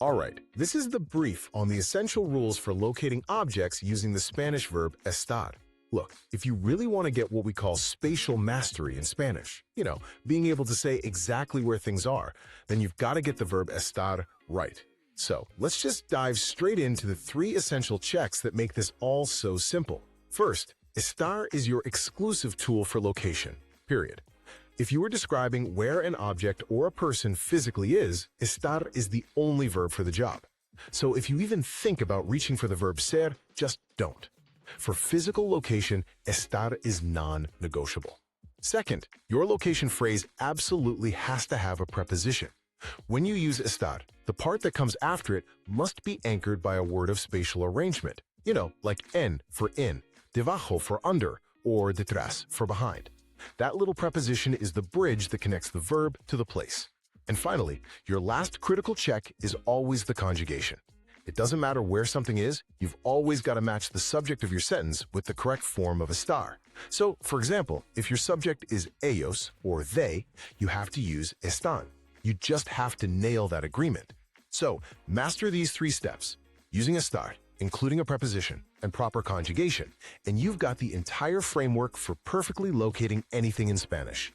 Alright, this is the brief on the essential rules for locating objects using the Spanish verb estar. Look, if you really want to get what we call spatial mastery in Spanish, being able to say exactly where things are, then you've got to get the verb estar right. So, let's just dive straight into the 3 essential checks that make this all so simple. First, estar is your exclusive tool for location, period. If you are describing where an object or a person physically is, estar is the only verb for the job. So if you even think about reaching for the verb ser, just don't. For physical location, estar is non-negotiable. Second, your location phrase absolutely has to have a preposition. When you use estar, the part that comes after it must be anchored by a word of spatial arrangement. Like en for in, debajo for under, or detrás for behind. That little preposition is the bridge that connects the verb to the place. And finally, your last critical check is always the conjugation. It doesn't matter where something is, you've always got to match the subject of your sentence with the correct form of estar. So, for example, if your subject is ellos, or they, you have to use están. You just have to nail that agreement. So, master these 3 steps, using estar, including a preposition, and proper conjugation, and you've got the entire framework for perfectly locating anything in Spanish.